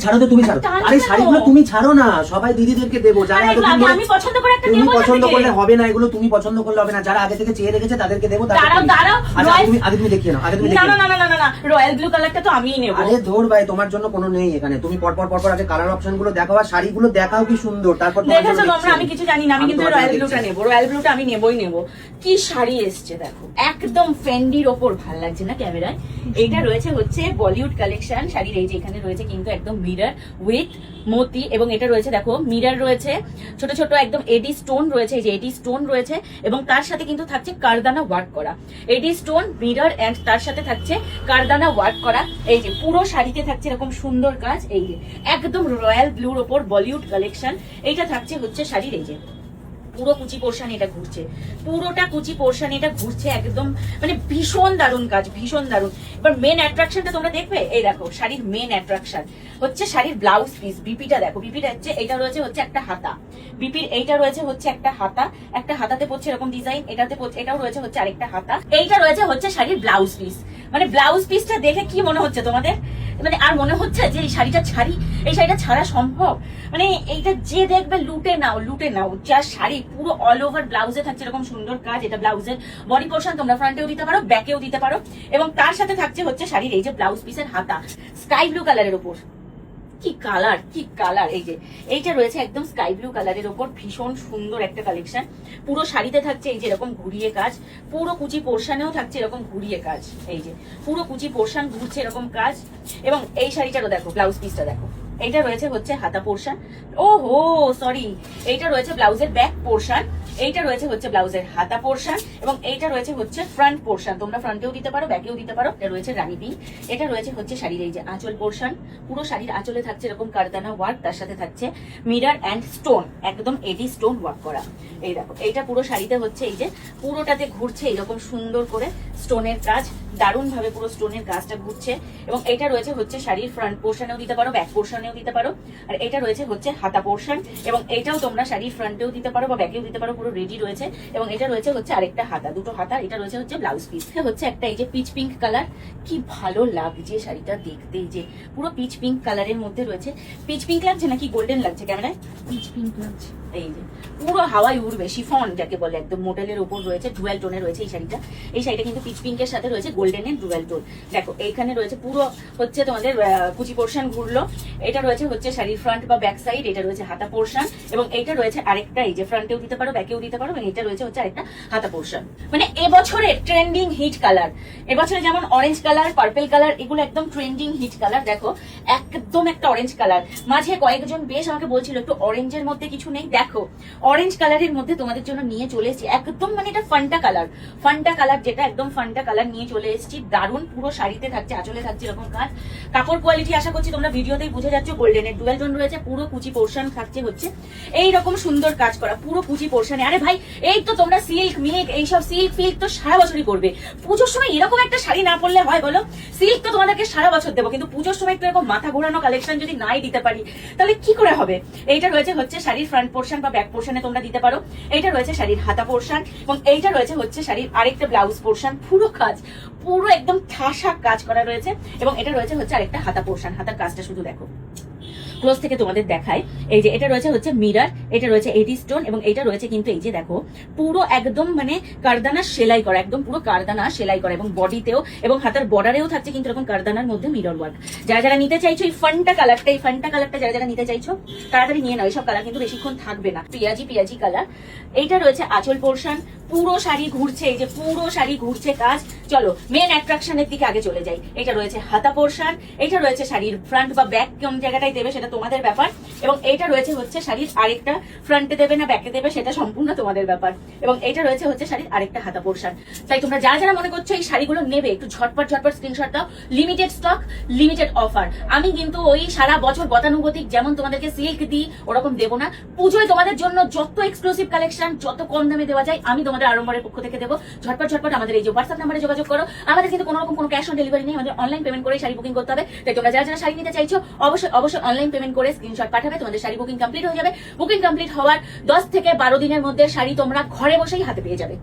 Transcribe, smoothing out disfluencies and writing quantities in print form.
ছাড়ো তো, তুমি ছাড়ো। আরে শাড়িগুলো তুমি ছাড়ো না, সবাই দিদিদেরকে দেবো। যারা আমি পছন্দ করে একটা তুমি দেবো, পছন্দ করলে হবে না, এগুলো তুমি পছন্দ করলে হবে না। যারা আগে থেকে চেয়ে রেখেছে তাদেরকে দেবো। দাঁড়াও দাঁড়াও, আগে তুমি দেখিয়ে নাও, আগে তুমি দেখিয়ে নাও। না রয়্যাল ব্লু কালারটা তো আমিই নেব। আরে ধর ভাই, তোমার জন্য কোনো নেই এখানে। তুমি পরপর আগে কালার অপশন গুলো দেখাও আর শাড়িগুলো দেখাও কি সুন্দর, তারপর দেখেছো তোমরা, আমি কিছু জানি না, আমি কিন্তু রয়্যাল ব্লুটা নেব। রয়্যাল ব্লুটা আমি নেবই নেব। কি শাড়ি এসছে দেখো, একদম ফেন্ডির ওপর, ভাল লাগছে না ক্যামেরায়? এটা রয়েছে হচ্ছে বলিউড কালেকশন শাড়ির। এই যে এখানে রয়েছে কিন্তু একদম মিরর উইথ মতি, এবং এটা রয়েছে দেখো মিরর রয়েছে, ছোট ছোট একদম এডি স্টোন রয়েছে। এই যে এডি স্টোন রয়েছে এবং তার সাথে কিন্তু থাকছে কারদানা ওয়ার্ক করা। এডি স্টোন, মিরর এন্ড তার সাথে থাকছে কারদানা ওয়ার্ক করা। এই যে পুরো শাড়িতে থাকছে এরকম সুন্দর কাজ। এই যে একদম রয়্যাল ব্লুর ওপর বলিউড কালেকশন। এইটা থাকছে হচ্ছে শাড়ির। এই যে পুরো কুচি পোর্শন এটা ঘুরছে, পুরোটা কুচি পোর্শন এটা ঘুরছে, একদম মানে ভীষণ দারুণ কাজ, ভীষণ দারুণ। এবার মেন অ্যাট্রাকশনটা তোমরা দেখবে। এই দেখো শাড়ির মেন অ্যাট্রাকশন হচ্ছে শাড়ির ব্লাউজ পিস। বিপিটা দেখো, বিপিটা হচ্ছে এটা রয়েছে হচ্ছে একটা হাতা, বিপির এইটা রয়েছে হচ্ছে একটা হাতা, একটা হাতাতে পড়ছে এরকম ডিজাইন, এটাতে পড়ছে, এটাও রয়েছে হচ্ছে আরেকটা হাতা। এইটা রয়েছে হচ্ছে শাড়ির ব্লাউজ পিস। মানে ব্লাউজ পিসটা দেখে কি মনে হচ্ছে তোমাদের? মানে আর মনে হচ্ছে যে এই শাড়িটা ছাড়া সম্ভব? মানে এইটা যে দেখবে লুটে নাও, লুটে নাও। যা শাড়ি পুরো অল ওভার ব্লাউজে থাকছে এরকম সুন্দর কাজ। এটা ব্লাউজের বডি পোর্শন, তোমরা ফ্রন্টেও দিতে পারো, ব্যাকেও দিতে পারো, এবং তার সাথে থাকছে হচ্ছে শাড়ির এই যে ব্লাউজ পিসের হাতা স্কাই ব্লু কালারের উপর। কি কালার, কি কালার! এই যে এইটা রয়েছে একদম স্কাই ব্লু কালারের উপর, ভীষণ সুন্দর একটা কালেকশন। পুরো শাড়িতে থাকছে এই যে এরকম ঘুরিয়ে কাজ, পুরো কুচি পোর্শনেও থাকছে এরকম ঘুরিয়ে কাজ। এই যে পুরো কুচি পোর্শন ঘুরছে এরকম কাজ। এবং এই শাড়িটারও দেখো ব্লাউজ পিসটা দেখো, এইটা রয়েছে হচ্ছে হাতা পোর্শন। ওহো সরি, এইটা রয়েছে ব্লাউজের ব্যাক পোর্শন, এইটা রয়েছে হচ্ছে ব্লাউজের হাতা পোর্শন, এবং এইটা রয়েছে হচ্ছে ফ্রন্ট পোর্শন। তোমরা ফ্রন্টেও দিতে পারো, ব্যাকেও দিতে পারো। এটা রয়েছে রানী পিঙ্ক। এটা রয়েছে হচ্ছে শাড়ির এই যে আঁচল পোর্শন, পুরো শাড়ির আঁচলে থাকছে এরকম কারদানা ওয়ার্ক, তার সাথে থাকছে মিরর এন্ড স্টোন, একদম এডি স্টোন ওয়ার্ক করা। এই দেখো এইটা পুরো শাড়িতে হচ্ছে এই যে পুরোটাতে ঘুরছে এইরকম সুন্দর করে স্টোনের কাজ, দারুণ ভাবে পুরো স্টোনের কাজটা ঘুরছে। এবং এটা রয়েছে হচ্ছে শাড়ির ফ্রন্ট পোর্শনেও দিতে পারো, ব্যাক পোর্শনেও দিতে পারো। আর এটা রয়েছে হচ্ছে হাতা পোর্শন, এবং এটাও তোমরা শাড়ির ফ্রন্টেও দিতে পারো বা ব্যাকেও দিতে পারো, পুরো রেডি রয়েছে। এবং এটা রয়েছে হচ্ছে আরেকটা হাতা, দুটো হাতা। এটা রয়েছে হচ্ছে ব্লাউজ পিস, হচ্ছে একটা এই যে পিচ পিঙ্ক কালার। কি ভালো লাগছে শাড়িটা দেখতে, এই যে পুরো পিচ পিঙ্ক কালারের মধ্যে রয়েছে। পিচ পিঙ্ক লাগছে নাকি গোল্ডেন লাগছে ক্যামেরায়? পিচ পিঙ্ক লাগছে। এই যে পুরো হাওয়ায় উড়বে, শিফন যাকে বলে, একদম মোডেলের উপর রয়েছে, ডুয়াল টোনে রয়েছে এই শাড়িটা। এই শাড়িটা কিন্তু পিচ পিঙ্কের সাথে রয়েছে গোল্ডেনের ডুয়াল টোন। দেখো এইখানে রয়েছে পুরো হচ্ছে তোমাদের কুচি পোর্শন ঘুরলো। এটা রয়েছে হচ্ছে শাড়ির ফ্রন্ট বা ব্যাক সাইড, এটা রয়েছে হাতা পোর্শন, এবং এইটা রয়েছে আরেকটা এই যে ফ্রন্টেও দিতে পারো, ব্যাকেও দিতে পারো, এবং এটা রয়েছে হচ্ছে আরেকটা হাতা পোর্শন। মানে এবছরের ট্রেন্ডিং হিট কালার, এবছরে যেমন অরেঞ্জ কালার, পার্পল কালার, এগুলো একদম ট্রেন্ডিং হিট কালার। দেখো একদম একটা অরেঞ্জ কালার, মাঝে কয়েকজন বেশ আমাকে বলছিল একটু অরেঞ্জের মধ্যে কিছু নেই, দেখো অরেঞ্জ কালারের মধ্যে তোমাদের জন্য নিয়ে চলে এসেছি। একদম মানে এটা ফান্টা কালার, ফান্টা কালার, যেটা একদম ফান্টা কালার নিয়ে চলে এসেছি। দারুণ পুরো শাড়িতে থাকছে, আঁচলে থাকছে এরকম কাজ। কাপড় কোয়ালিটি আশা করছি তোমরা ভিডিওতেই বুঝে যাচ্ছ, গোল্ডেনের ডুয়াল টোন রয়েছে, পুরো কুচি পোর্শন থাকছে হচ্ছে এইরকম সুন্দর কাজ করা, পুরো কুচি পোর্শনে। আরে ভাই এই তো তোমরা সিল্ক মিল্ক এইসব সিল্ক ফিল্ক তো সারা বছরই করবে, পুজোর সময় এরকম একটা শাড়ি না পরলে হয় বলো? সিল্ক তো তোমাদেরকে সারা বছর দেবো, কিন্তু পুজোর সময় একটু এরকম মাথা ঘোরানো কালেকশন যদি নাই দিতে পারি তাহলে কি করে হবে? এইটা রয়েছে হচ্ছে শাড়ির ফ্রন্ট পোর্শন বা ব্যাক পোর্শনে তোমরা দিতে পারো। এইটা রয়েছে শাড়ির হাতা পোর্শন, এবং এইটা রয়েছে হচ্ছে শাড়ির আরেকটা ব্লাউজ পোর্শন। পুরো কাজ পুরো একদম ঠাসা কাজ করা রয়েছে, এবং এটা রয়েছে হচ্ছে আরেকটা হাতা পোর্শন। হাতার কাজটা শুধু দেখো, ক্লোজ থেকে তোমাদের দেখায়। এই যে এটা রয়েছে হচ্ছে মিরর, এটা রয়েছে এডি স্টোন, এবং এটা রয়েছে কিন্তু এই যে দেখো পুরো একদম মানে কারদানা সেলাই করা, একদম পুরো কারদানা সেলাই করা, এবং বডিতেও এবং হাতার বর্ডারেও থাকছে কিন্তু এরকম কারদানার মধ্যে মিরর ওয়ার্ক। যারা যারা নিতে চাইছো এই ফান্টা কালারটা, এই ফান্টা কালারটা যারা যারা নিতে চাইছো তাড়াতাড়ি নিয়ে নাও, এইসব কালার কিন্তু বেশিক্ষণ থাকবে না। পিয়াজি কালার। এইটা রয়েছে আঁচল পোর্শন, পুরো শাড়ি ঘুরছে, এই যে পুরো শাড়ি ঘুরছে কাজ। চলো মেন অ্যাট্রাকশনের দিকে আগে চলে যাই। এটা রয়েছে হাতা পোর্শন, এটা রয়েছে শাড়ির ফ্রন্ট বা ব্যাক কোন জায়গাটায় দেবে সেটা তোমাদের ব্যাপার, এবং এটা রয়েছে হচ্ছে শাড়ির আরেকটা ফ্রন্টে দেবে না ব্যাকে দেবে সেটা সম্পূর্ণ তোমাদের ব্যাপার, এবং এটা রয়েছে হচ্ছে শাড়ির আরেকটা হাতা পোর্শন। তাই তোমরা যারা যারা মনে করছো এই শাড়িগুলো নেবে একটু ঝটপট স্ক্রিনশট দাও। Limited stock, limited offer. আমি কিন্তু ওই সারা বছর গতানুগতিক যেমন তোমাদেরকে সিল্ক দিই ওরকম দেবো না। পুজোয় তোমাদের জন্য যত এক্সক্লুসিভ কালেকশন যত কম দামে দেওয়া যায় আমি তোমাদের আড়ম্বরের পক্ষ থেকে দেবো। ঝটপট আমাদের এই যে হোয়াটসঅ্যাপ নাম্বারে যোগাযোগ করো। আমাদের কিন্তু কোনো রকম কোনো ক্যাশ অন ডেলিভারি নেই, আমাদের অনলাইন পেমেন্ট করে শাড়ি বুকিং করতে হবে। তাই তোমরা যারা যারা শাড়ি নিতে চাইছো অবশ্যই অনলাইন পেমেন্ট করে স্ক্রিনশট পাঠাবে, তোমাদের শাড়ি বুকিং কমপ্লিট হয়ে যাবে। বুকিং কমপ্লিট হওয়ার 10 থেকে 12 দিনের মধ্যে শাড়ি তোমরা ঘরে বসেই হাতে পেয়ে যাবে।